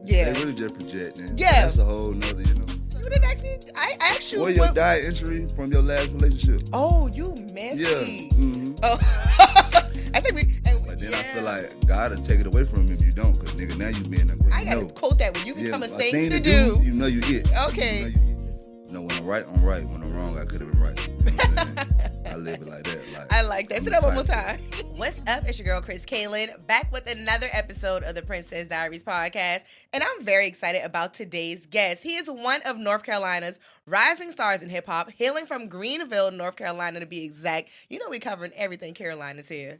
Yeah. They really just projecting. Yeah. That's a whole nother, you know. You didn't ask me. I asked you. Or your diet entry from your last relationship. Oh, you messy. Yeah. Mm-hmm. Oh. I think we. But then I feel like God will take it away from you if you don't. Because, nigga, now you being a I got to quote that. When you become a thing to do, you know you it. Okay. You know, when I'm right, I'm right. When I'm wrong, I could have been right. You know what I'm saying? I live it like that. Like, I like that. Say that one more time. What's up? It's your girl, Chris Kaylin, back with another episode of the Princess Diaries podcast. And I'm very excited about today's guest. He is one of North Carolina's rising stars in hip-hop, hailing from Greenville, North Carolina to be exact. You know we covering everything Carolinas here.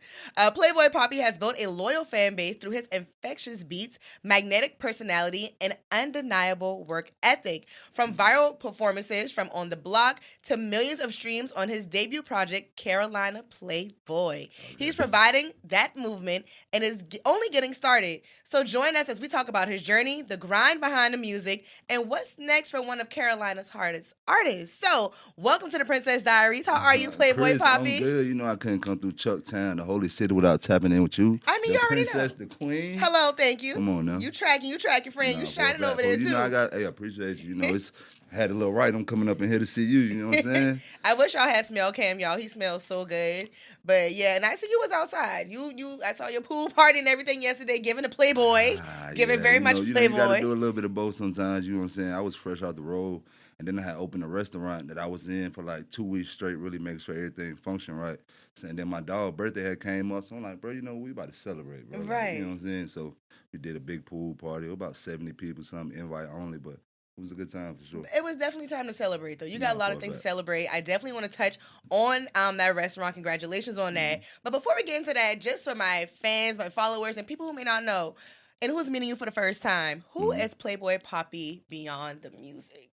Playboy Poppy has built a loyal fan base through his infectious beats, magnetic personality, and undeniable work ethic. From viral performances from On the Block to millions of streams on his debut project, Carolina Playboy. He's providing that movement and is only getting started. So join us as we talk about his journey, the grind behind the music, and what's next for one of Carolina's hardest artists. So welcome to the Princess Diaries. How are you, Playboy Chris, Poppy? I'm good. You know I couldn't come through Chucktown, the holy city, without tapping in with you. I mean, you already know. The princess, the queen. Hello, thank you. Come on now. You tracking friend. You shining over there, too. You know, I appreciate you. You know, it's had a little right. I'm coming up in here to see you. You know what I'm saying? I wish y'all had smell cam, y'all. He smells so good. But yeah, and I see you was outside. I saw your pool party and everything yesterday, giving a Playboy, giving very much Playboy. You got to do a little bit of both sometimes. You know what I'm saying? I was fresh out the road, and then I had opened a restaurant that I was in for like 2 weeks straight, really making sure everything functioned right. And then my dog's birthday had came up, so I'm like, bro, you know, we about to celebrate, bro. Right. Like, you know what I'm saying? So we did a big pool party, about 70 people, something invite only, but it was a good time for sure. It was definitely time to celebrate, though. You got a lot of things to celebrate. I definitely want to touch on that restaurant. Congratulations on that. But before we get into that, just for my fans, my followers, and people who may not know, and who's meeting you for the first time, who is Playboy Poppy beyond the music?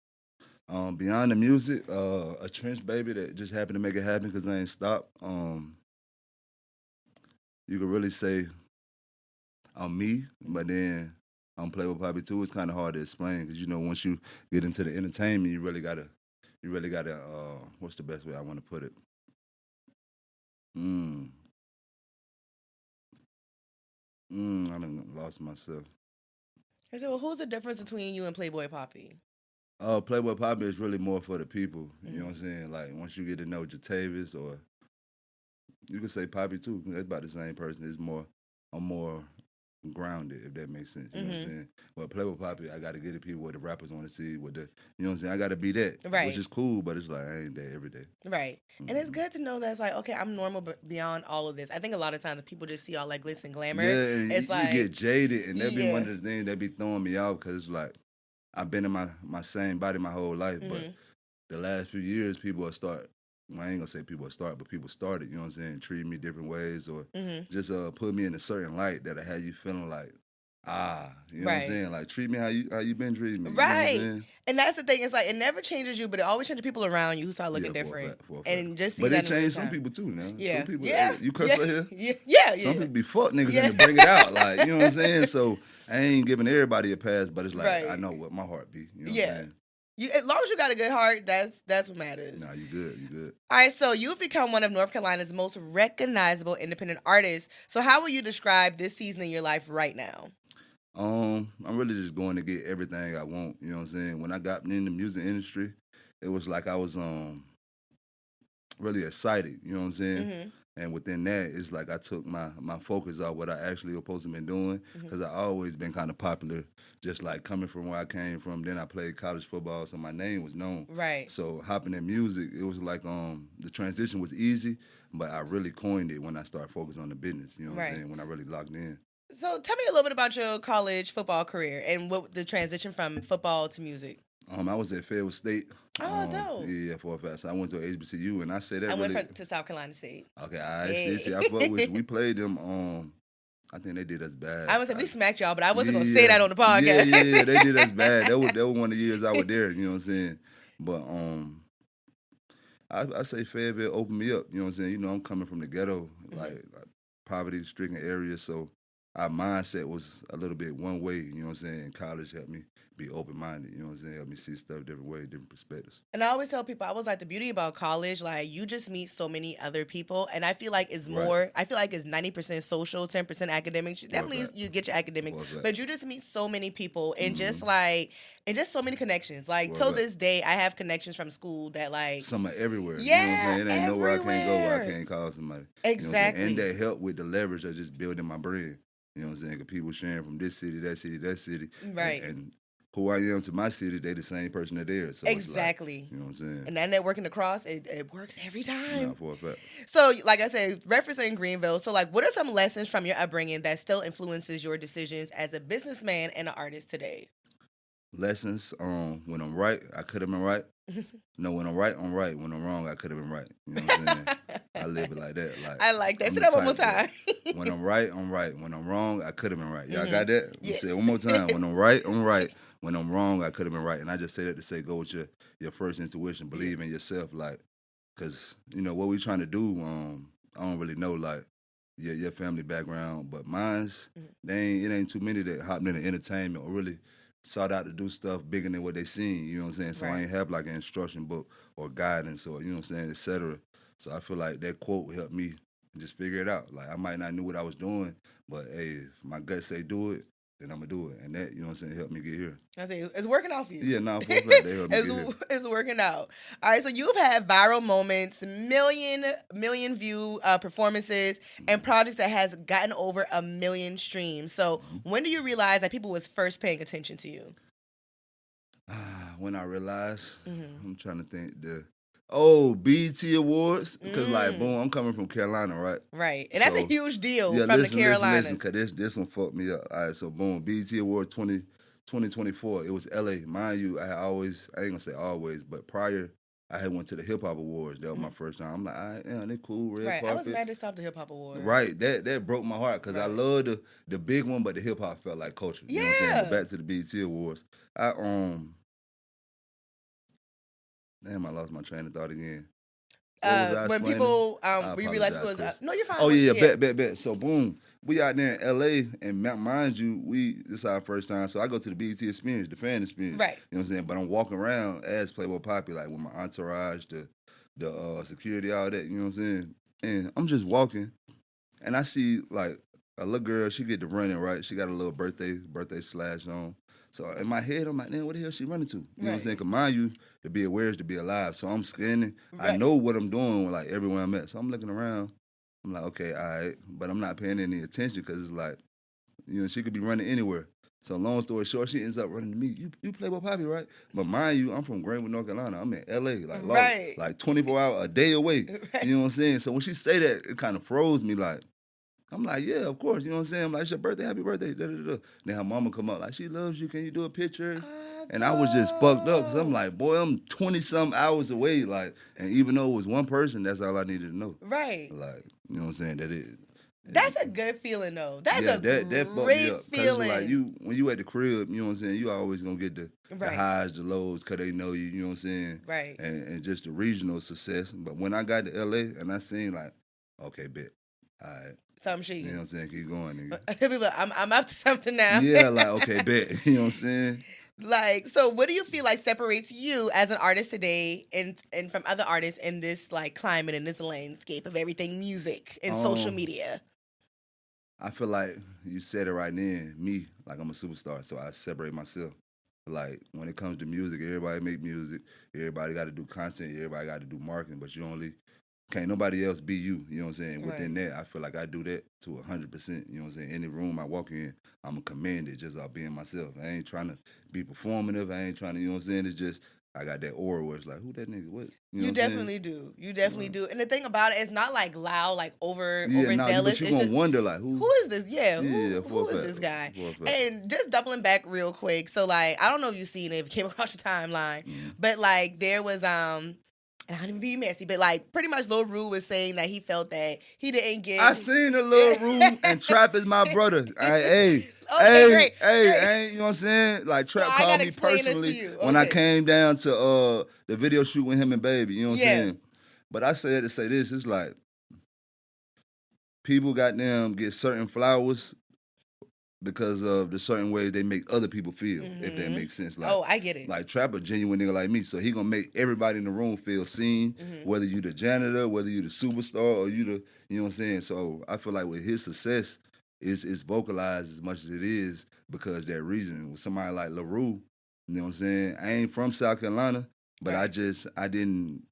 Beyond the music, a trench baby that just happened to make it happen because I ain't stopped. You could really say I'm me, but then I'm Playboy Poppy too. It's kind of hard to explain because, you know, once you get into the entertainment, you really gotta, what's the best way I want to put it? I done lost myself. I said, well, who's the difference between you and Playboy Poppy? Playboy Poppy is really more for the people. You know what I'm saying? Like, once you get to know Jatavis, or you could say Poppy too. That's about the same person. I'm more grounded, if that makes sense. You know what I'm saying? But Playboy Poppy, I got to get the people what the rappers want to see. You know what I'm saying? I got to be that, which is cool, but it's like I ain't that every day. Right. And it's good to know that it's like, okay, I'm normal beyond all of this. I think a lot of times people just see all like glitz and glamour. Yeah, and it's you get jaded, and that be one of the things that be throwing me out because it's like, I've been in my same body my whole life, but the last few years, people will start. Well, I ain't gonna say people will start, but people started. You know what I'm saying? Treating me different ways, or just put me in a certain light that I had you feeling like, you know what I'm saying? Like, treat me how you been treating me. Right. You know what I'm saying? And that's the thing. It's like it never changes you, but it always changes people around you who start looking different. For a fact. And just see but that it changed some people too now. Yeah. Some people, yeah. You cuss right here? Yeah. Some people be fuck niggas and bring it out. Like, you know what I'm saying? So I ain't giving everybody a pass, but it's like, I know what my heart be. You know what I'm saying? As long as you got a good heart, that's what matters. Nah, you good. All right, so you've become one of North Carolina's most recognizable independent artists. So how will you describe this season in your life right now? I'm really just going to get everything I want. You know what I'm saying? When I got in the music industry, it was like I was really excited. You know what I'm saying? And within that, it's like I took my focus off what I actually was supposed to be doing because I always been kind of popular, just like coming from where I came from. Then I played college football, so my name was known. Right. So hopping in music, it was like the transition was easy, but I really coined it when I started focusing on the business. You know what I'm saying? When I really locked in. So tell me a little bit about your college football career and what the transition from football to music. I was at Fayetteville State. Oh, dope. Yeah, for a fact. So I went to HBCU, and I say that I went to South Carolina State. Okay, see, I fuck with you. We played them. I think they did us bad. I would say we smacked y'all, but I wasn't gonna say that on the podcast. Yeah, they did us bad. That was one of the years I was there. You know what I'm saying? But I say Fayetteville opened me up. You know what I'm saying? You know, I'm coming from the ghetto, like poverty-stricken area, so our mindset was a little bit one way, you know what I'm saying? College helped me be open-minded, you know what I'm saying? Helped me see stuff different ways, different perspectives. And I always tell people, I was like, the beauty about college, like, you just meet so many other people. And I feel like it's Right. I feel like it's 90% social, 10% academics. Definitely fact. you get your academics, For a fact. but you just meet so many people and just Mhm. like, and just so many connections. Like, For a till fact. this day, I have connections from school that like, Some are everywhere, you know what I'm yeah, saying? It ain't nowhere I can't go where I everywhere. can't call somebody. You know what I'm saying? And Exactly. that helped with the leverage of just building my brand. You know what I'm saying? Because people sharing from this city, that city, that city. Right. And who I am to my city, they the same person that theirs. So Exactly. it's like, you know what I'm saying? And that networking across, it works every time. Nah, for a fact. So, like I said, referencing Greenville, so like, what are some lessons from your upbringing that still influences your decisions as a businessman and an artist today? Lessons, when I'm right, I could have been right. No, when I'm right, I'm right. When I'm wrong, I could have been right. You know what I'm saying? I live it like that. Like I like that. I'm Say the that one more type time. that when I'm right, I'm right. When I'm wrong, I could have been right. Y'all got that? Let me Yes. say it one more time. When I'm right, I'm right. When I'm wrong, I could have been right. And I just say that to say go with your first intuition. Believe in yourself. Like, because, you know, what we trying to do, I don't really know, like, your family background. But mine's, it ain't too many that hopped into entertainment or really sought out to do stuff bigger than what they seen, you know what I'm saying? So I Right. ain't have like an instruction book or guidance or, you know what I'm saying, et cetera. So I feel like that quote helped me just figure it out. Like I might not knew what I was doing, but hey, if my gut say do it, then I'm gonna do it. And that, you know what I'm saying, helped me get here. I say it's working out for you. Yeah, nah, for a fact, they helped me get here. It's working out. All right, so you've had viral moments, million view performances, and projects that has gotten over 1 million streams. So when do you realize that people was first paying attention to you? When I realized, Mm-hmm. I'm trying to think BET Awards, because like boom, I'm coming from Carolina, right? Right, and that's a So, huge deal Yeah, from listen, the Carolinas. listen, because this one fucked me up. All right, so boom, BET Award 2024, it was LA. Mind you, I ain't gonna say always, but prior, I had went to the Hip Hop Awards. That was my first time. I'm like, all right, yeah, they cool, red Right, carpet. I was mad to stop the Hip Hop Award. Right, that broke my heart, because I Right. love the big one, but the hip hop felt like culture. You know what I'm saying? But back to the BET Awards. Damn, I lost my train of thought again. What was I When explaining? people, I we realized people apologize, was, Chris. no, you're fine. Oh yeah, bet. So boom, we out there in LA, and mind you, this is our first time. So I go to the BET experience, the fan experience. Right. You know what I'm saying? But I'm walking around as Playboy Poppy, like with my entourage, the security, all that. You know what I'm saying? And I'm just walking, and I see like a little girl. She get to running, right? She got a little birthday slash on. So in my head, I'm like, man, what the hell she running to? You know what I'm saying? Because mind you, to be aware is to be alive. So I'm scanning. I Right. know what I'm doing, like everywhere I'm at. So I'm looking around. I'm like, okay, all right. But I'm not paying any attention because it's like, you know, she could be running anywhere. So long story short, she ends up running to me. You Playboy Poppy, right? But mind you, I'm from Greenville, North Carolina. I'm in LA, Right. like 24 hours, a day away. Right. You know what I'm saying? So when she say that, it kind of froze me like, I'm like, yeah, of course. You know what I'm saying? I'm like, it's your birthday, happy birthday. Da, da, da. Then her mama come up like, she loves you. Can you do a picture? And I was just fucked up because I'm like, boy, I'm 20-some hours away. Like, and even though it was one person, that's all I needed to know. Right. Like, you know what I'm saying? That's a good feeling, though. That's yeah, a that fucked great me up. feeling. Like when you at the crib, you know what I'm saying? You always gonna get the Right. highs, the lows, cause they know you. You know what I'm saying? Right. And just the regional success. But when I got to LA and I seen like, okay, bet, all right. Some shit. You know what I'm saying? Keep going, nigga. People, I'm up to something now. Yeah, like, okay, bet. You know what I'm saying? Like, so what do you feel like separates you as an artist today and from other artists in this like climate and this landscape of everything music and social media? I feel like you said it right then. Me, like I'm a superstar, so I separate myself. Like when it comes to music, everybody make music. Everybody got to do content. Everybody got to do marketing, but can't nobody else be you. You know what I'm saying? Within that, I feel like I do that to 100%. You know what I'm saying? Any room I walk in, I'm a commanded just off being myself. I ain't trying to be performative. I ain't trying to, you know what I'm saying? It's just, I got that aura where it's like, who that nigga? What? You know what I'm definitely saying? do. You definitely do. And the thing about it, it's not like loud, like overzealous. But you It's gonna just, who is this? Yeah, who is this guy? And just doubling back real quick. So like, I don't know if you've seen it, if it came across your timeline, but like there was and I don't even be messy, but like pretty much Lil Ru was saying that he felt that he didn't get. I seen the Lil Ru and Trap is my brother. Great. You know what I'm saying? Like Trap called me personally when I came down to the video shoot with him and Baby. You know what I'm saying? But I said to say this, it's like people goddamn get certain flowers because of the certain ways they make other people feel, if that makes sense. Like, I get it. Like Trap a genuine nigga like me, so he gonna make everybody in the room feel seen, whether you the janitor, whether you the superstar, or you the, you know what I'm saying? So I feel like with his success, it's vocalized as much as it is because that reason. With somebody like LaRue, you know what I'm saying? I ain't from South Carolina, but I didn't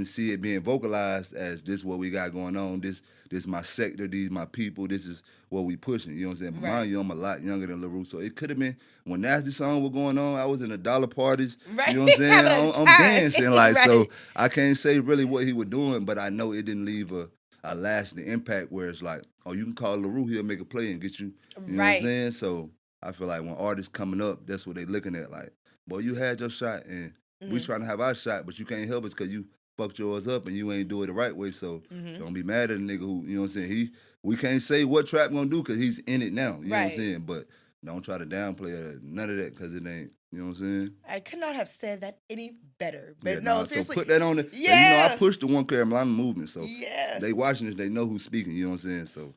see it being vocalized as this what we got going on. This my sector, these my people, this is what we pushing. You know what I'm saying? But mind you, I'm a lot younger than LaRue. So it could have been when Nasty Song was going on, I was in the dollar parties. Right. You know what I'm saying? I'm dancing. Like, Right. so I can't say really what he was doing, but I know it didn't leave a lasting impact where it's like, oh, you can call LaRue, he'll make a play and get you. You know what I'm saying? So I feel like when artists coming up, that's what they looking at. Like, boy, you had your shot and we trying to have our shot, but you can't help us because you fucked yours up and you ain't do it the right way. So don't be mad at a nigga who, you know what I'm saying? We can't say what Trap gonna do because he's in it now. You know what I'm saying? But don't try to downplay none of that because it ain't, you know what I'm saying? I could not have said that any better. But Yeah, no, seriously. So put that on it. Yeah. And, you know, I pushed the One Carolina movement. So yeah. they watching this, they know who's speaking. You know what I'm saying? So.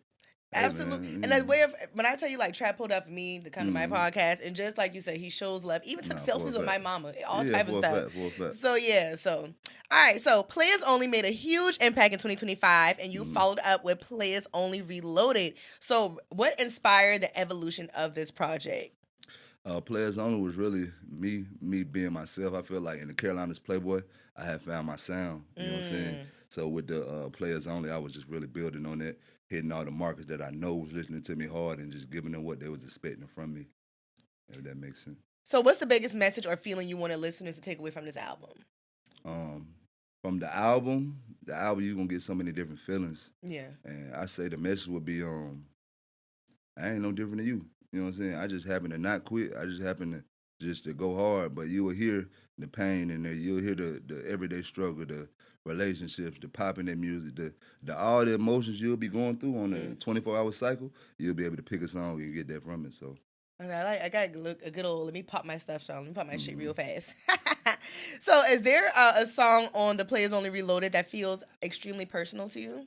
Absolutely. Hey, man, and that way of, when I tell you, like, Trap pulled up for me to come to my podcast, and just like you said, he shows love. Even took selfies with my mama, all type of stuff. So, yeah. So, all right. So, Playas Only made a huge impact in 2025, and you followed up with Playas Only Reloaded. So, what inspired the evolution of this project? Playas Only was really me being myself. I feel like in the Carolinas Playboy, I had found my sound. You know what I'm saying? So with the Playas Only, I was just really building on that, hitting all the markets that I know was listening to me hard and just giving them what they was expecting from me, if that makes sense. So what's the biggest message or feeling you want listeners to take away from this album? From the album, you're going to get so many different feelings. Yeah. And I say the message would be, I ain't no different than you. You know what I'm saying? I just happen to not quit. I just happen to go hard. But you will hear the pain in there. You'll hear the everyday struggle, the relationships, the popping that music, the all the emotions you'll be going through on a 24-hour cycle. You'll be able to pick a song and get that from it. So I got a good old, let me pop my stuff, Sean. Let me pop my shit real fast. So is there a song on the Playas Only Reloaded that feels extremely personal to you?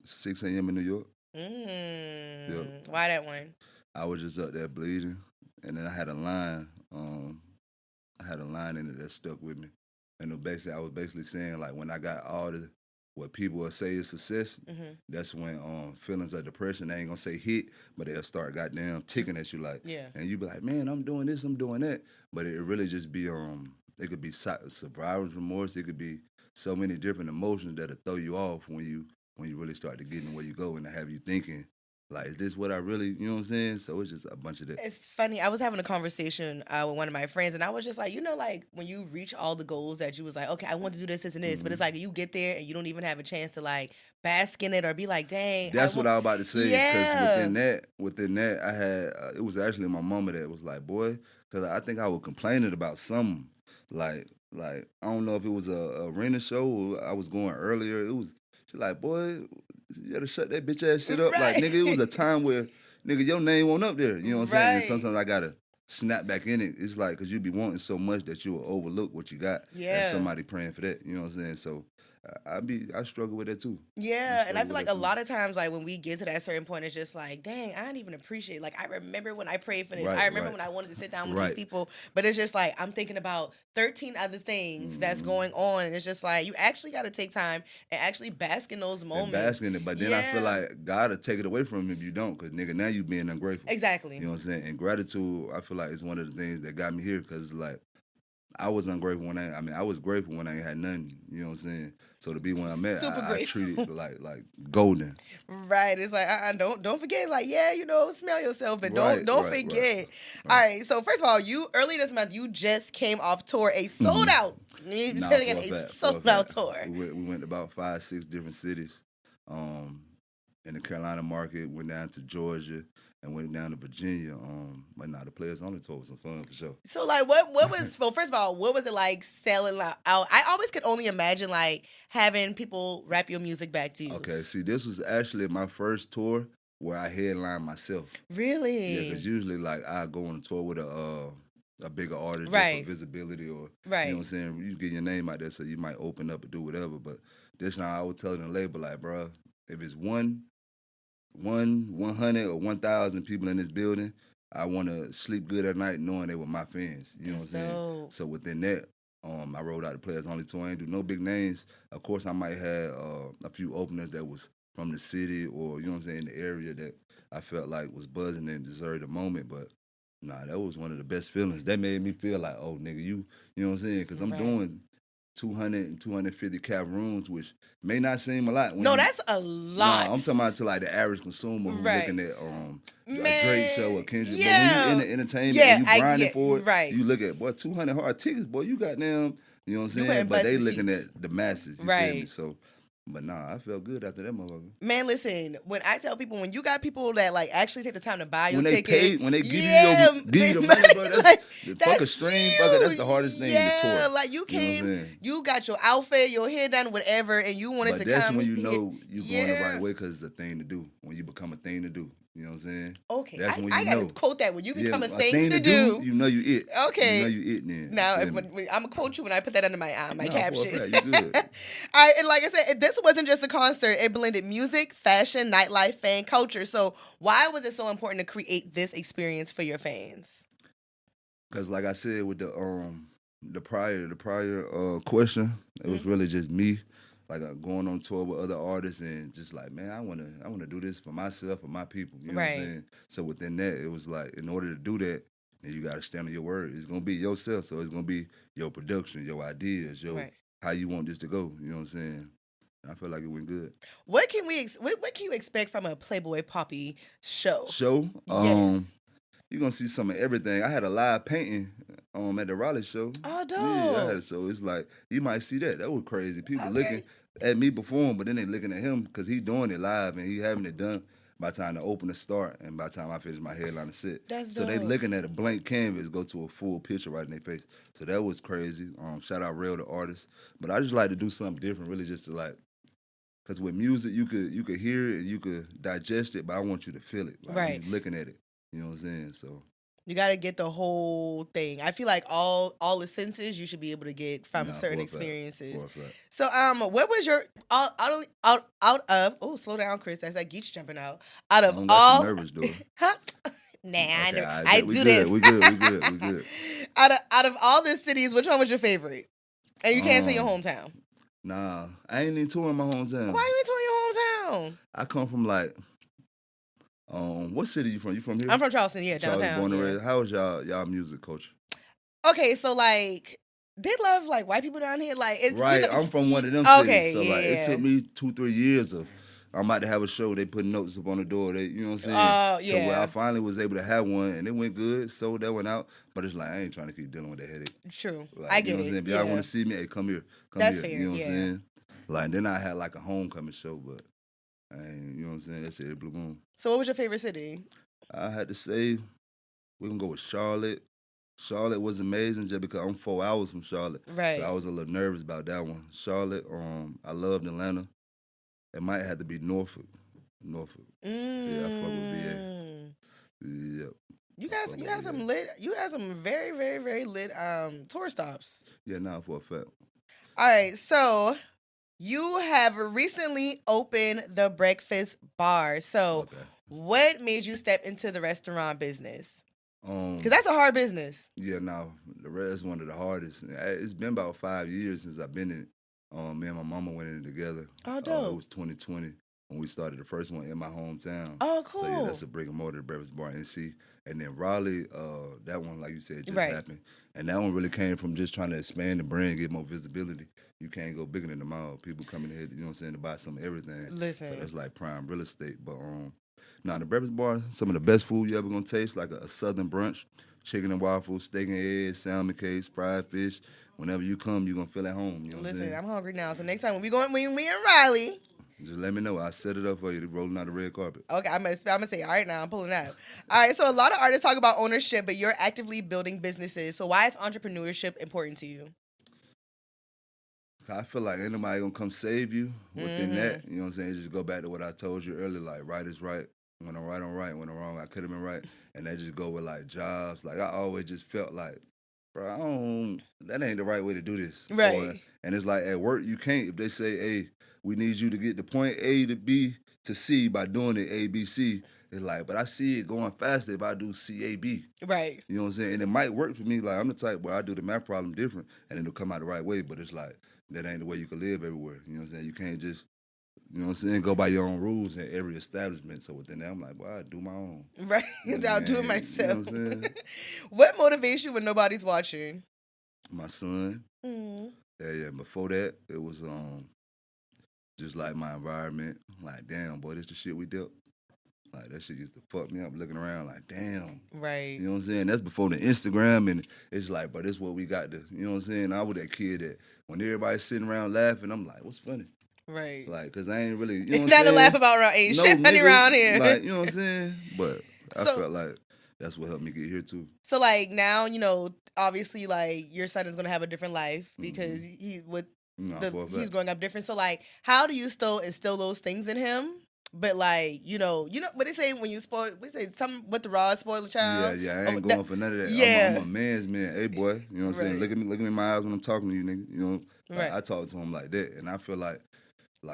6 a.m. in New York. Yep. Why that one? I was just up there bleeding, and then I had a line. In it that stuck with me, and I was basically saying like when I got all what people will say is success, that's when feelings of depression, they ain't gonna say hit, but they'll start goddamn ticking at you like, and you be like, man, I'm doing this, I'm doing that, but it really just be it could be survivor's remorse, it could be so many different emotions that'll throw you off when you really start to get in where you go and have you thinking, like, is this what I really, you know what I'm saying? So it's just a bunch of that. It's funny. I was having a conversation with one of my friends, and I was just like, like when you reach all the goals that you was like, okay, I want to do this, this, and this, but it's like you get there and you don't even have a chance to like bask in it or be like, dang. That's what I was about to say. Because within that, I had, it was actually my mama that was like, boy, because I think I was complaining about something. Like I don't know if it was a arena show or I was going earlier. It was, she like, boy, you gotta shut that bitch ass shit up. Right. Like, nigga, it was a time where, nigga, your name won't up there. You know what I'm saying? And sometimes I gotta snap back in it. It's like, because you be wanting so much that you will overlook what you got. Yeah. And somebody praying for that. You know what I'm saying? So I struggle with that too. Yeah, and I feel like a lot of times, like when we get to that certain point, it's just like, dang, I didn't even appreciate. Like I remember when I prayed for this. I remember when I wanted to sit down with these people. But it's just like I'm thinking about 13 other things that's going on, and it's just like you actually got to take time and actually bask in those moments. And bask in it, but then I feel like God will take it away from you if you don't, because nigga, now you being ungrateful. Exactly. You know what I'm saying? And gratitude, I feel like it's one of the things that got me here, because it's like I was ungrateful when I was grateful when I ain't had nothing. You know what I'm saying? So to be when I'm at, I treat it like golden. Right. It's like, don't forget. It's like, yeah, smell yourself, but don't forget. Right. All right. So first of all, early this month, you just came off tour, a sold out. Sold out tour. We went to about 5-6 different cities. In the Carolina market, went down to Georgia, and went down to Virginia. But the Playas Only tour was some fun for sure. So like, what was, well, first of all, what was it like selling out? I always could only imagine like having people rap your music back to you. Okay, see, this was actually my first tour where I headlined myself. Really? Yeah, because usually like I go on a tour with a bigger artist just for visibility, or you know what I'm saying, you get your name out there so you might open up and do whatever. But this now I was telling the label like, bro, if it's one 100 or 1,000 people in this building, I want to sleep good at night knowing they were my fans. You know what I'm saying? Dope. So within that, I rolled out the Playas only tour. I ain't do no big names. Of course, I might have a few openers that was from the city or, you know what I'm saying, the area that I felt like was buzzing and deserved the moment. But nah, that was one of the best feelings. That made me feel like, oh, nigga, you know what I'm saying? Because I'm doing 200 and 250 cap rooms, which may not seem a lot. No, that's a lot. Nah, I'm talking about to like the average consumer who's looking at a Man, Drake show or Kendrick. yeah. But when you in the entertainment and you grinding for it, right. you look at, boy, 200 hard tickets, boy, you got them, you know what I'm saying? But they looking at the masses, you feel me? So, but nah, I felt good after that motherfucker. Man, listen, when I tell people, when you got people that like actually take the time to buy your when ticket. When they give you the money, bro, that's fuck a stream, fucker, that's the hardest thing in the tour. Yeah, like you came, you got your outfit, your hair done, whatever, and you wanted to come. But that's when you know you're going the right way because it's a thing to do. When you become a thing to do. You know what I'm saying? Okay, that's when you I gotta quote that. When you become a thing to do, you know you it. Okay. You know you it then. Now, when I'm gonna quote you when I put that under my caption. For a fact, you good. All right, and like I said, this wasn't just a concert. It blended music, fashion, nightlife, fan culture. So why was it so important to create this experience for your fans? Because like I said with the prior question, it was really just me. Like going on tour with other artists and just like, man, I wanna do this for myself, for my people. You know what I'm saying? So within that, it was like, in order to do that, then you gotta stand on your word. It's gonna be yourself, so it's gonna be your production, your ideas, how you want this to go. You know what I'm saying? I feel like it went good. What can you expect from a Playboy Poppy show? Yes. You're gonna see some of everything. I had a live painting at the Raleigh show. Oh, dope. Yeah, I had it. So it's like, you might see that. That was crazy. People looking at me perform, but then they looking at him because he doing it live and he having it done by the time the opener start and by the time I finish my headliner set. That's so dope. they looking at a blank canvas go to a full picture right in their face. So that was crazy. Shout out Real, the artist. But I just like to do something different, really just to like, because with music, you could hear it and you could digest it, but I want you to feel it. Like, you looking at it. You know what I'm saying? So you got to get the whole thing. I feel like all the senses you should be able to get from certain experiences. So what was your out of oh, slow down, Chris. That's like Geach jumping out. Out of all nervous, dude. Huh? Nah, okay, I do this. We good. Out of all the cities, which one was your favorite? And you can't say your hometown. Nah, I ain't even touring my hometown. Why you ain't touring your hometown? I come from like what city you from? You from here? I'm from Charleston, downtown. Charleston, born and raised. How was y'all music culture? Okay, so like they love like white people down here. Like it's right, I'm from one of them cities. So like it took me 2-3 years of I'm about to have a show, they put notes up on the door, they you know what I'm saying? So where I finally was able to have one and it went good, sold that one out. But it's like I ain't trying to keep dealing with that headache. True. Like, I get you know what I'm saying? If y'all want to see me, hey, come here. That's fair. You know what I'm saying? Like then I had like a homecoming show, but I ain't, you know what I'm saying? That's it, Blue Moon. So what was your favorite city? I had to say, we're going to go with Charlotte. Charlotte was amazing just because I'm 4 hours from Charlotte. Right. So I was a little nervous about that one. Charlotte, I loved Atlanta. It might have to be Norfolk. Yeah, I fuck with VA. Yep. You had some very, very, very lit tour stops. Yeah, nah, for a fact. All right, so you have recently opened the breakfast bar. So what made you step into the restaurant business? Because that's a hard business. Yeah, no, the rest is one of the hardest. It's been about 5 years since I've been in it. Me and my mama went in it together. Oh, dope. It was 2020 when we started the first one in my hometown. Oh, cool. So yeah, that's a brick and mortar breakfast bar in NC. And then Raleigh, that one, like you said, just happened. And that one really came from just trying to expand the brand, get more visibility. You can't go bigger than the mall. People coming here, you know what I'm saying, to buy some of everything. Listen. So that's like prime real estate. But the breakfast bar, some of the best food you ever gonna taste, like a southern brunch, chicken and waffles, steak and eggs, salmon cakes, fried fish. Whenever you come, you're gonna feel at home. You know what I'm saying? I'm hungry now. So next time when we in Raleigh, just let me know. I'll set it up for you to rolling out the red carpet. Okay, I'm gonna say, all right now, I'm pulling up. All right, so a lot of artists talk about ownership, but you're actively building businesses. So why is entrepreneurship important to you? I feel like ain't nobody gonna come save you within that. You know what I'm saying? Just go back to what I told you earlier, like right is right. When I'm right, I'm right. When I'm wrong, I could have been right. And that just go with like jobs. Like I always just felt like, bro, that ain't the right way to do this. Right. And it's like at work, you can't. If they say, hey, we need you to get the point A to B to C by doing it ABC. It's like, but I see it going faster if I do CAB. Right. You know what I'm saying? And it might work for me. Like, I'm the type where I do the math problem different, and it'll come out the right way. But it's like, that ain't the way you can live everywhere. You know what I'm saying? You can't just, you know what I'm saying, go by your own rules in every establishment. So within that, I'm like, well, I do my own. Right. I'll do it You myself. know what I'm saying? What motivates you when nobody's watching? My son. Mm. Yeah. Before that, it was just like my environment. Like, damn, boy, this the shit we dealt. Like, that shit used to fuck me up looking around like, damn. Right. You know what I'm saying? That's before the Instagram, and it's like, but this what we got to, you know what I'm saying? I was that kid that when everybody's sitting around laughing, I'm like, what's funny? Right. Like, because I ain't really, you know what I'm Not saying? to laugh about around ain't shit funny nigga, around here. Like, you know what I'm saying? But I So- felt like that's what helped me get here, too. So, like, now, you know, obviously, like, your son is going to have a different life because he's growing up different. So, like, how do you still instill those things in him? But, like, you know what they say when you spoil, we say something with the rod spoil the child. Yeah, I ain't going for none of that. Yeah. I'm a man's man. Hey, boy, you know what I'm saying? Look at me in my eyes when I'm talking to you, nigga. You know, like, I talk to him like that, and I feel like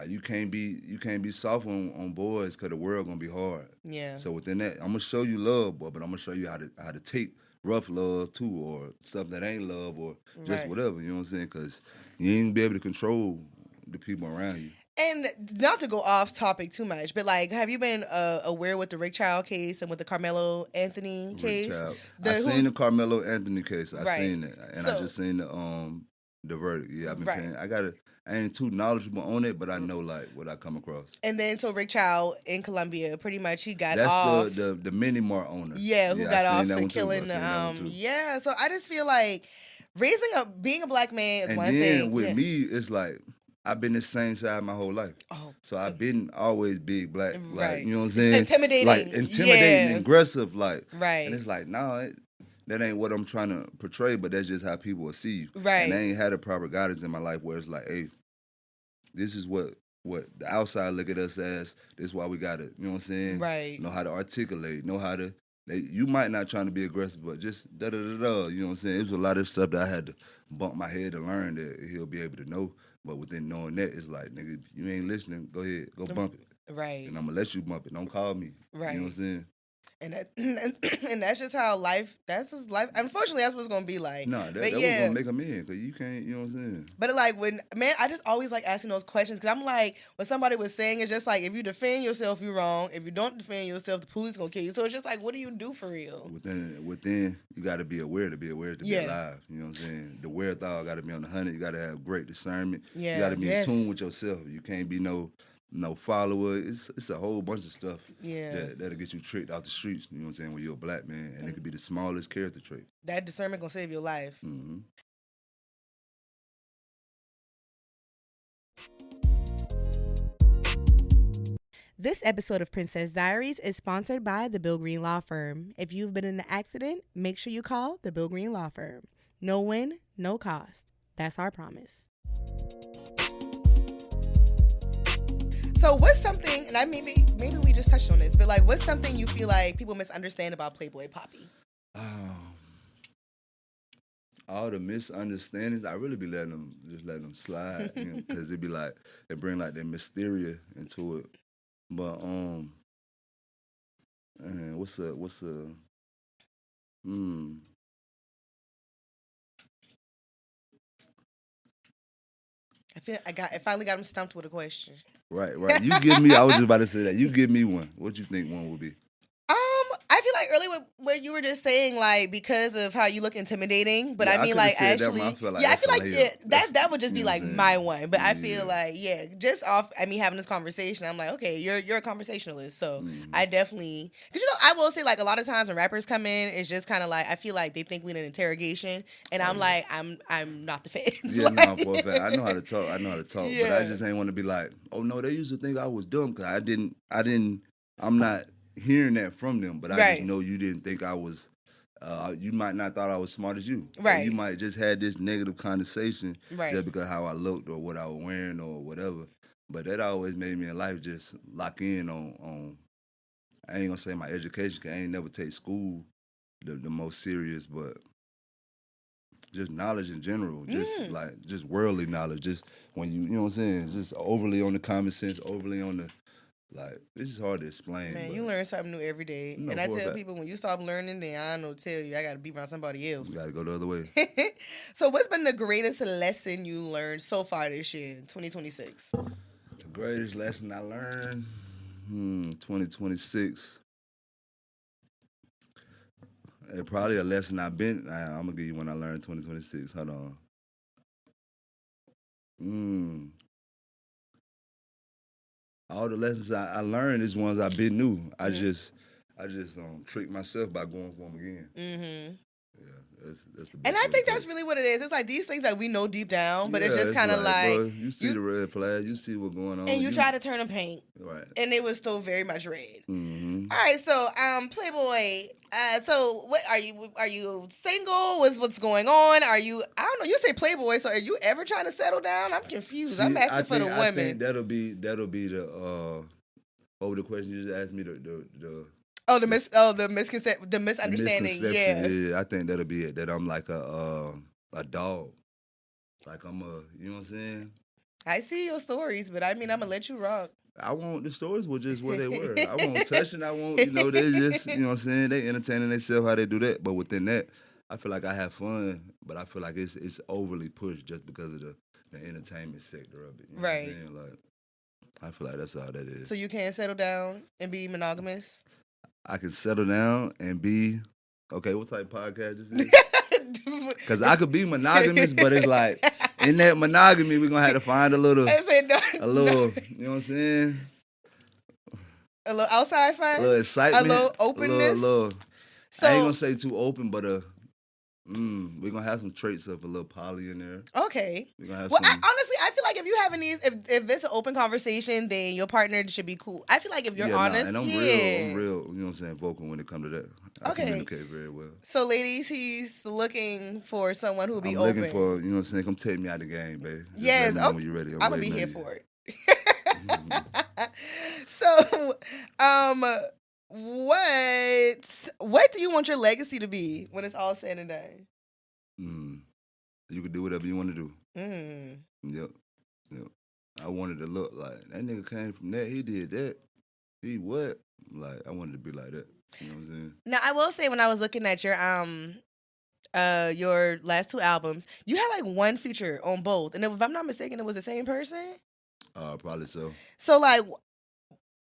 you can't be soft on boys because the world gonna be hard. Yeah. So within that, I'm gonna show you love, boy, but I'm gonna show you how to take rough love too, or stuff that ain't love, or just whatever. You know what I'm saying? Because you ain't gonna be able to control the people around you. And not to go off topic too much, but like, have you been aware with the Rick Child case and with the Carmelo Anthony case? Rick Child. I seen the Carmelo Anthony case. I seen it, and I just seen the verdict. Yeah, I've been paying. I ain't too knowledgeable on it, but I know like what I come across. And then so Rick Child in Colombia, pretty much he got That's off. the mini mart owner. Yeah, who got off for killing the yeah. So I just feel like being a black man is and one then thing. With me, it's like I've been the same side my whole life. Oh, so I've been always big black. Right. Like, you know what I'm saying? Intimidating. Like intimidating, aggressive, like right. And it's like, that ain't what I'm trying to portray, but that's just how people will see you. Right. And I ain't had a proper guidance in my life where it's like, hey, this is what the outside look at us as. This is why we got to, you know what I'm saying? Right. Know how to articulate, know how to, you might not trying to be aggressive, but just da-da-da-da, you know what I'm saying? It was a lot of stuff that I had to bump my head to learn that he'll be able to know. But within knowing that, it's like, nigga, if you ain't listening, go ahead, go bump it. Right. And I'm going to let you bump it. Don't call me. Right. You know what I'm saying? And that's just how life, that's his life. Unfortunately, that's what it's going to be like. No, that was going to make a man, because you can't, you know what I'm saying? But like, I just always like asking those questions, because I'm like, what somebody was saying is just like, if you defend yourself, you're wrong. If you don't defend yourself, the police going to kill you. So it's just like, what do you do for real? Within you got to be aware to be alive. You know what I'm saying? The wherewithal got to be on the 100. You got to have great discernment. Yeah. You got to be in tune with yourself. You can't be no follower. It's a whole bunch of stuff that'll get you tricked out the streets, you know what I'm saying, when you're a black man. And it could be the smallest character trait. That discernment gonna save your life. Mm-hmm. This episode of Princess Diaries is sponsored by the Bill Green Law Firm. If you've been in an accident, make sure you call the Bill Green Law Firm. No win, no cost. That's our promise. So what's something, and maybe we just touched on this, but like, what's something you feel like people misunderstand about Playboy Poppy? All the misunderstandings, I really be letting them slide, because it be like, they bring like that mysteria into it. But what's a I finally got him stumped with a question. Right. You give me, I was just about to say that. You give me one. What you think one would be? I feel like earlier what you were just saying, like, because of how you look intimidating, but I mean, like, actually, I feel like that would just be like my one. But I feel like, just off me having this conversation, I'm like, okay, you're a conversationalist, so I definitely, because I will say, like, a lot of times when rappers come in, it's just kind of like, I feel like they think we in an interrogation, and I'm like, I'm not the fans. Yeah, no, for a fact. I know how to talk, but I just ain't want to be like, oh no, they used to think I was dumb, because I'm not hearing that from them, but I just know you didn't think I was, you might not thought I was smart as you. Right. Or you might just had this negative conversation just because how I looked or what I was wearing or whatever. But that always made me in life just lock in on I ain't gonna say my education, because I ain't never take school the most serious, but just knowledge in general, just worldly knowledge, just when you know what I'm saying, just overly on the common sense, overly on the Like, it's just hard to explain. Man, but you learn something new every day. No, and I for a tell fact. people, when you stop learning, then I don't know, tell you, I got to be around somebody else. You got to go the other way. So what's been the greatest lesson you learned so far this year, 2026? The greatest lesson I learned, 2026. Probably a lesson I'm going to give you one I learned 2026. Hold on. All the lessons I learned is ones I've been new. I just trick myself by going for them again. Mm-hmm. Yeah, that's the best. And I think that's really what it is. It's like these things that we know deep down, but it's just kind of like bro, you see the red flag, you see what's going on, and you try to turn them paint, right? And it was still very much red. Mm-hmm. All right, so Playboy. So what are you? Are you single? What's going on? Are you? I don't know. You say Playboy, so are you ever trying to settle down? I'm confused. I'm asking for the women. I think that'll be the what was the question you just asked me? The misunderstanding. Yeah, I think that'll be it. That I'm like a dog. Like I'm you know what I'm saying? I see your stories, but I mean, I'm gonna let you rock. I want the stories were just what they were. I won't touch it. I won't, they just, you know what I'm saying? They entertaining themselves how they do that. But within that, I feel like I have fun, but I feel like it's overly pushed just because of the entertainment sector of it. You know right. What I'm saying? Like, I feel like that's all that is. So you can't settle down and be monogamous? I can settle down and be, okay, what type of podcast this is? Because I could be monogamous, but it's like, in that monogamy, we're going to have to find a little, you know what I'm saying? A little outside fun? A little excitement. A little openness? So, I ain't going to say too open, but we're going to have some traits of a little poly in there. Okay. We're going to have honestly, I feel like if you having these, if it's an open conversation, then your partner should be cool. I feel like if you're honest, and I'm real, you know what I'm saying, vocal when it comes to that. I communicate very well. So, ladies, he's looking for someone who will be open. I'm looking for, you know what I'm saying, come take me out of the game, babe. Just yes. let me know when you're ready. I'm going to be here for it. So, what do you want your legacy to be when it's all said and done? You can do whatever you want to do. Yep. I wanted to look like that nigga came from that. He did that. He what? Like, I wanted to be like that. You know what I'm saying? Now, I will say when I was looking at your last two albums, you had like one feature on both, and if I'm not mistaken, it was the same person. Probably so. So, like,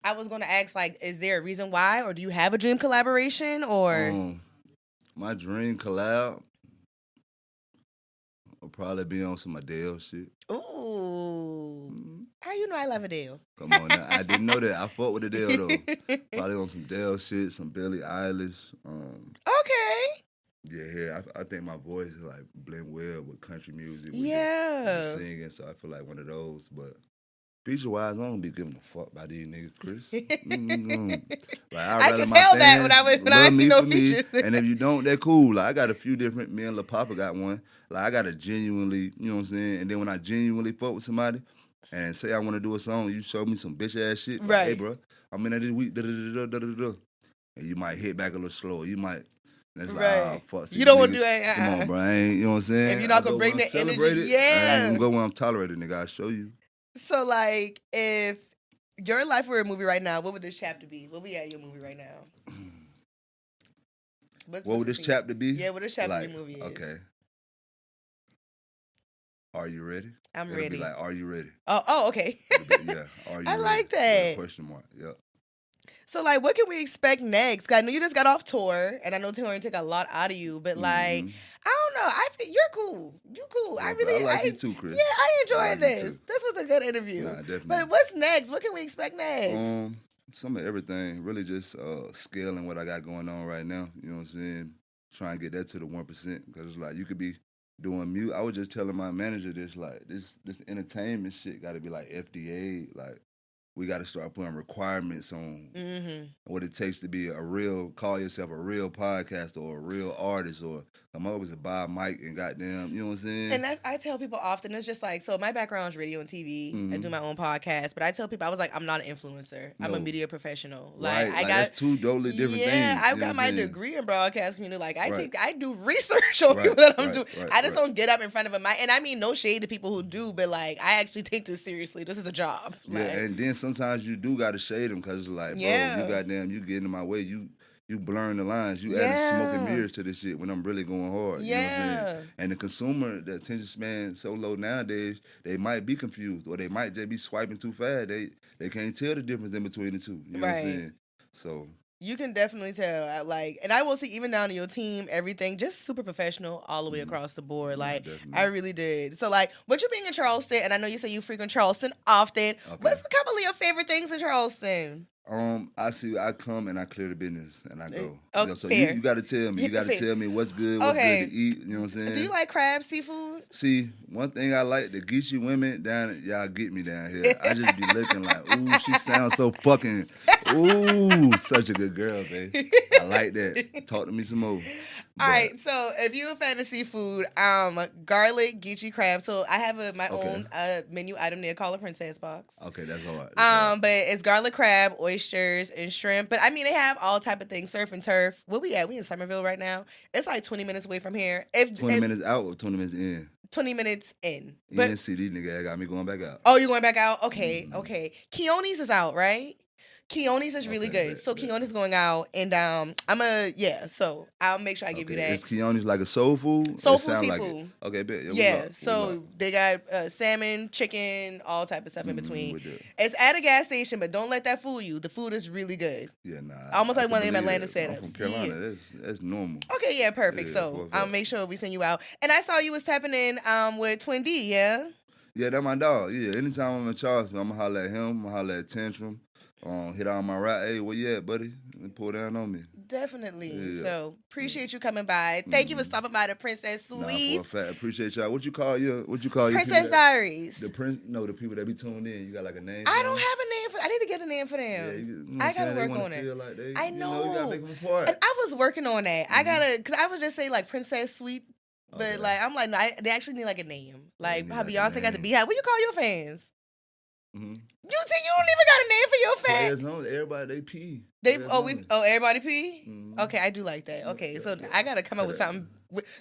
I was going to ask, like, is there a reason why, or do you have a dream collaboration, or? My dream collab will probably be on some Adele shit. Ooh. How you know I love Adele? Come on now. I didn't know that. I fought with Adele, though. Probably on some Adele shit, some Billie Eilish. Okay. Yeah, I think my voice is like blend well with country music. With the singing, so I feel like one of those, but feature-wise, I don't be giving a fuck about these niggas, Chris. Like, I can tell that when I see no features. And if you don't, they're cool. Like, I got a few different, me and La Papa got one. Like, I got to genuinely, you know what I'm saying? And then when I genuinely fuck with somebody and say I want to do a song, you show me some bitch-ass shit. Like, hey, bro, I'm in there this week, da-da-da-da-da-da-da. And you might hit back a little slower. You might... That's like, oh, fuck. You don't want to do it. Come on, bro. I ain't, you know what I'm saying? If you're not going to bring the energy, yeah. I ain't going to go when I'm tolerated, nigga. I'll show you. So, like, if your life were a movie right now, what would this chapter be? What would be at your movie right now? What would this chapter be? Yeah, what this chapter your movie is. Okay. Are you ready? I'm It'll ready. Be like, are you ready? Oh, okay. Yeah, are you I ready? like that. Question mark, yep. So, like, what can we expect next? 'Cause I know you just got off tour, and I know touring took a lot out of you, but, like, I don't know. I feel you're cool. You cool. Yeah, I like you too, Chris. Yeah, I enjoyed like this. This was a good interview. Nah, definitely. But what's next? What can we expect next? Some of everything. Really just scaling what I got going on right now. You know what I'm saying? Trying to get that to the 1%. Because, like, you could be doing mute. I was just telling my manager this, like, this entertainment shit got to be, like, FDA, like, we got to start putting requirements on what it takes to be call yourself a real podcaster or a real artist, or I'm always to buy a mic and goddamn, you know what I'm saying? And I tell people often, it's just like, so my background is radio and TV. I do my own podcast, but I tell people, I was like, I'm not an influencer. I'm a media professional. Like, right. That's two totally different things. Yeah, I've got my degree in broadcast community. Like, I do research on people that I'm doing. I just don't get up in front of a mic. And I mean, no shade to people who do, but like, I actually take this seriously. This is a job. Yeah, and then sometimes you do gotta shade them because it's like, bro, you getting in my way. You blurring the lines. You adding smoke and mirrors to this shit when I'm really going hard. You know what I'm saying? And the consumer, the attention span so low nowadays, they might be confused or they might just be swiping too fast. They can't tell the difference in between the two. You know what I'm saying? So you can definitely tell. And I will see even down to your team, everything just super professional all the way across the board. Like I really did. So like, what you being in Charleston, and I know you say you frequent Charleston often. Okay. What's a couple of your favorite things in Charleston? I come and I clear the business and I go. Okay, so you got to tell me. You got to tell me what's good, what's good to eat. You know what I'm saying? Do you like crab seafood? See, one thing I like, the Geechee women down, y'all get me down here. I just be looking like, ooh, she sounds so fucking, ooh, such a good girl, babe. I like that. Talk to me some more. All right, so if you're a fan of seafood, garlic Geechee crab. So I have my own menu item there called a princess box. Okay, that's hard. But it's garlic crab, oysters, and shrimp. But I mean, they have all type of things. Surf and turf. Where we at? We in Somerville right now. It's like 20 minutes away from here. 20 minutes out or 20 minutes in? 20 minutes in. But CD nigga got me going back out. Oh, you going back out? Okay, okay. Keone's is out, right? Keone's is really good. So Keone's going out, and so I'll make sure I give you that. Is Keone's like a soul food? Soul food seafood. Like okay, bet. Yeah, so they got salmon, chicken, all type of stuff in between. It's at a gas station, but don't let that fool you. The food is really good. Yeah, nah. Almost like one of them Atlanta setups. I'm from Carolina. That's normal. Okay, yeah, perfect. So I'll make sure we send you out. And I saw you was tapping in with Twin D, yeah? Yeah, that's my dog. Yeah, anytime I'm in Charleston, I'm going to holler at him. I'm going to holler at Tantrum. Hit on my ride. Hey, where you at, buddy? And pull down on me. Definitely. Yeah. So appreciate you coming by. Thank you for stopping by the Princess Suite. Nah, for a fact. Appreciate y'all. What you call your Princess Diaries. The people that be tuned in. You got like a name? I don't have a name for. I need to get a name for them. Yeah, you know I gotta work on it. Like I know. You gotta make them apart. And I was working on that. I gotta, cause I would just say like Princess Suite, but like I'm like no, they actually need like a name. Like how Beyonce got the Beehive. What you call your fans? Mm-hmm. You see, you don't even got a name for your fans. No, everybody they pee. Everybody pee. Mm-hmm. Okay, I do like that. Okay, so I gotta come up with something.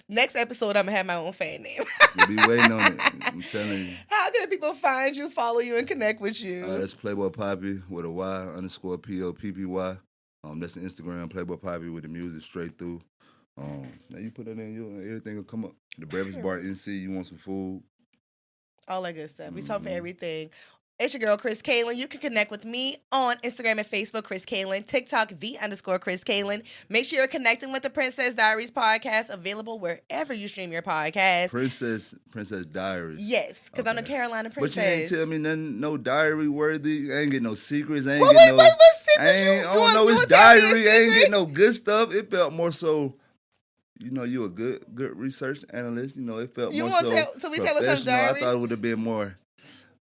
Next episode, I'm gonna have my own fan name. You'll be waiting on it. I'm telling you. How can people find you, follow you, and connect with you? That's Playboy Poppy with a Y_POPPY. That's the Instagram Playboy Poppy with the music straight through. Now you put that in, everything will come up. The Breakfast Bar NC. You want some food? All that good stuff. We talk for everything. It's your girl, Chris Kalen. You can connect with me on Instagram and Facebook, Chris Kalen. TikTok, _Chris Kalen. Make sure you're connecting with the Princess Diaries podcast, available wherever you stream your podcast. Princess Diaries. Yes, because I'm the Carolina princess. But you ain't tell me nothing, no diary worthy. I ain't get no secrets. What secrets? I don't know. It's diary. I ain't get no good stuff. It felt more so. You know, you a good research analyst. You know, it felt more so. So we tell us some diary. I thought it would have been more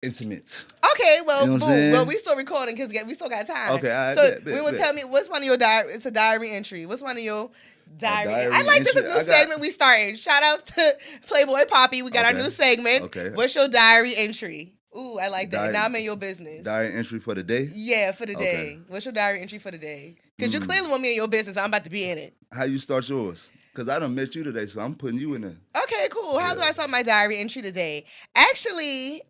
intimate. Okay, well, you know boom. Well, we still recording because we still got time. Okay, all right. So when you tell me what's one of your diary? It's a diary entry. What's one of your diary? I like this a new segment we starting. Shout out to Playboy Poppy. We got our new segment. Okay. What's your diary entry? Ooh, I like that. Now I'm in your business. Diary entry for the day? Yeah, for the day. What's your diary entry for the day? Because you clearly want me in your business. I'm about to be in it. How you start yours? Because I done met you today, so I'm putting you in there. Okay, cool. How do I start my diary entry today? Actually,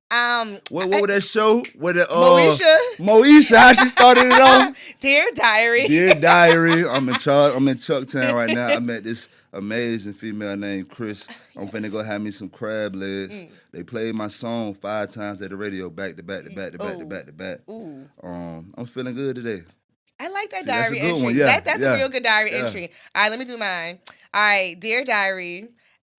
what was that show? With Moesha, how she started it off? Dear Diary. Dear Diary. I'm in Chucktown right now. I met this amazing female named Chris. I'm finna go have me some crab legs. They played my song 5 times at the radio, back to back to back to back to back to back. Ooh. I'm feeling good today. I like that diary that's a good entry. One. Yeah, that's a real good diary entry. All right, let me do mine. All right, Dear Diary,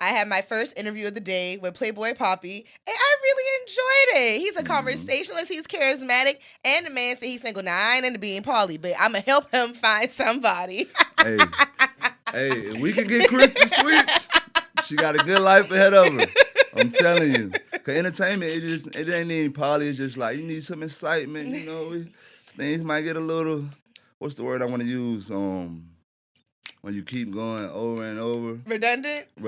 I had my first interview of the day with Playboy Poppy, and I really enjoyed it. He's a conversationalist, he's charismatic, and the man said he's single. Now, I ain't into being poly, but I'm going to help him find somebody. Hey, if we can get Chris to switch, she got a good life ahead of her. I'm telling you. Because entertainment, it ain't even poly. It's just like you need some excitement, you know. Things might get a little, what's the word I want to use? When you keep going over and over. Redundant. And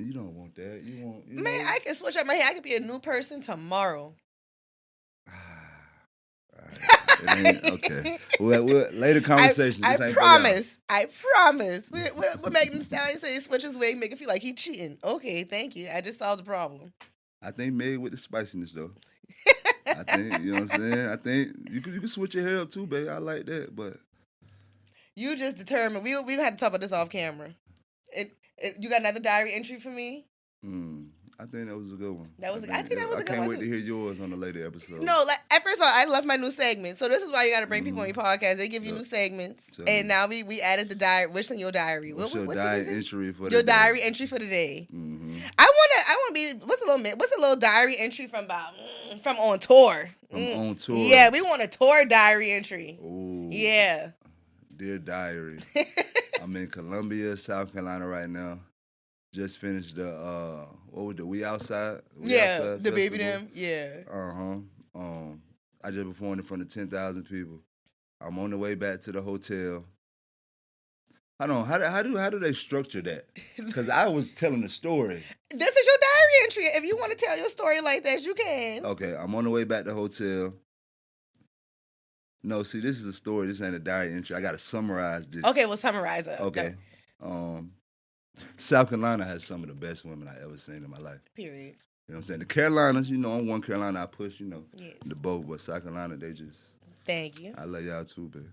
you don't want that. You want, Man, I can switch up my hair. I could be a new person tomorrow. Okay. Well, later conversation. I promise. We're making Stallion say he switch his wig, make it feel like he cheating. Okay, thank you. I just solved the problem. I think Meg with the spiciness, though. I think, you know what I'm saying? I think you can switch your hair up too, baby. I like that, but You just determined. We had to talk about this off camera. You got another diary entry for me? I think that was a good one. I think that was a good one. I can't wait too. to hear yours on the later episode. No, first of all, I love my new segment. So this is why you got to bring people on your podcast. They give you new segments, and now we added the diary. What's in your diary? What's your diary entry for the day? Your diary entry for the day. I want to be. What's a little diary entry from on tour? On tour. Yeah, we want a tour diary entry. Ooh. Yeah. Dear diary, I'm in Columbia, South Carolina right now. Just finished the We Outside? The Festival. Baby Them. Yeah. I just performed in front of 10,000 people. I'm on the way back to the hotel. I don't know, how do they structure that? Because I was telling the story. This is your diary entry. If you want to tell your story like that, you can. Okay, I'm on the way back to the hotel. No, see, this is a story. This ain't a diary entry. I got to summarize this. Okay, we'll summarize it. Okay. South Carolina has some of the best women I ever seen in my life. Period. You know what I'm saying? The Carolinas, I'm one Carolina I push, Yes. the boat, but South Carolina, they just... Thank you. I love y'all too, baby.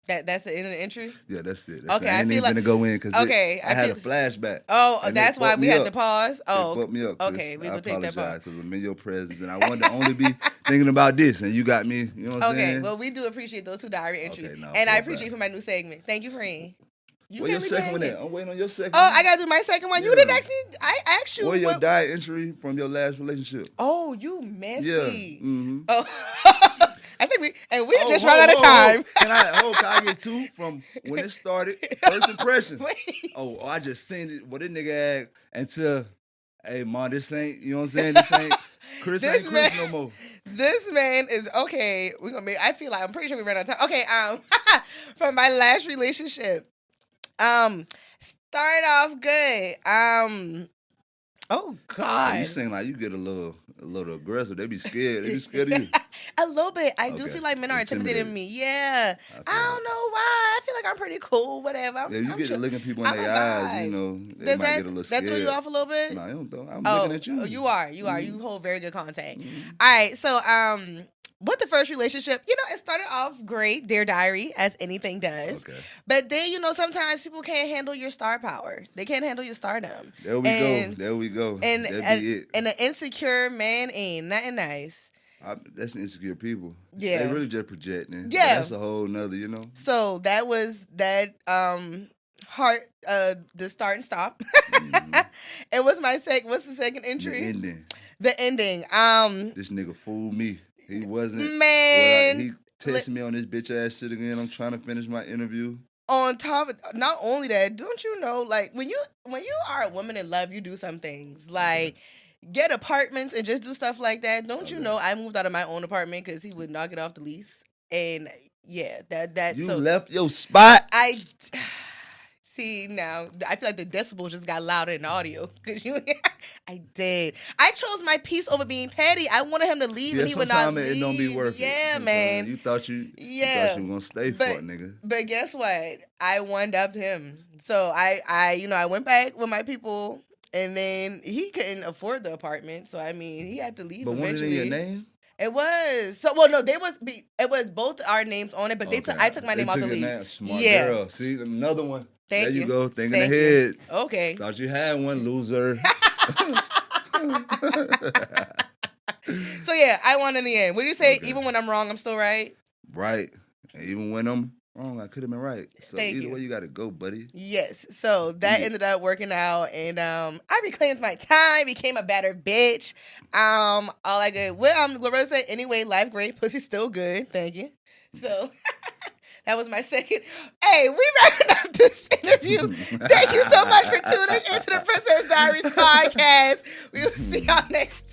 That's the end of the entry? Yeah, that's it. Okay, I ain't even gonna go in because I had a flashback. Oh, that's why we had to pause? Oh, it fucked me up, Chris. Okay, we will take that pause. Because I'm in your presence, and I wanted to only be thinking about this, and you got me, you know what I'm saying? Okay, well, we do appreciate those two diary entries. Okay, no, and I appreciate you for my new segment. Thank you, friend. Where your second one at? I'm waiting on your second one. one. Oh, I got to do my second one? Yeah. You didn't ask me. I asked you. Where your diary entry from your last relationship? Oh, you messy. Yeah. Mm-hmm. Oh. I think we just run out of time. Can I get two from when it started? First impression. Oh, I just seen it. What this nigga act until, hey, ma, this ain't, you know what I'm saying? This ain't Chris no more. This man is okay. I feel like I'm pretty sure we ran out of time. Okay, from my last relationship. Start off good. Oh God. You seem like you get a little aggressive. They be scared. They be scared of you. A little bit. I do feel like men are intimidated of me. Yeah. I don't know why. I feel like I'm pretty cool. Whatever. You get to looking people in their eyes. They might get a little scared. That threw you off a little bit? No, I don't though. I'm looking at you. You are. You hold very good contact. All right. So with the first relationship, it started off great, Dear Diary, as anything does. Okay. But then, sometimes people can't handle your star power. They can't handle your stardom. There we go. And That'd be it. And an insecure man ain't nothing nice. That's insecure people. Yeah. They really just projecting. Yeah. That's a whole nother, So that was that heart, the start and stop. And what's the second entry? The ending. This nigga fooled me. He wasn't. Man. He texted me on this bitch ass shit again. I'm trying to finish my interview. On top of, not only that, don't you know, like, when you are a woman in love, you do some things. Like, get apartments and just do stuff like that. Don't you know I moved out of my own apartment because he would knock it off the lease? And, yeah, that You left your spot? See, now, I feel like the decibels just got louder in the audio. I did. I chose my peace over being petty. I wanted him to leave, and he would not leave. It don't be worth it. Yeah, man. You thought you were going to stay for it, nigga. But guess what? I one-upped him. So, I went back with my people, and then he couldn't afford the apartment. So, I mean, he had to leave eventually. But wasn't it your name? It was. So, well, no, it was both our names on it, but I took my name off the lease. Smart girl. See, another one. Thank you. There you go. Thinking ahead. Okay. Thought you had one, loser. So yeah, I won in the end. Would you say even when I'm wrong, I'm still right? Right. And even when I'm wrong, I could have been right. So Thank either you. way, you got to go, buddy. Yes. So that ended up working out, and I reclaimed my time, became a better bitch. All I good. Well, Glorilla said, anyway, life great, pussy still good. Thank you. So that was my second. Hey, we wrapping up this interview. Thank you so much for tuning into the Princess Diaries podcast. We will see y'all next time.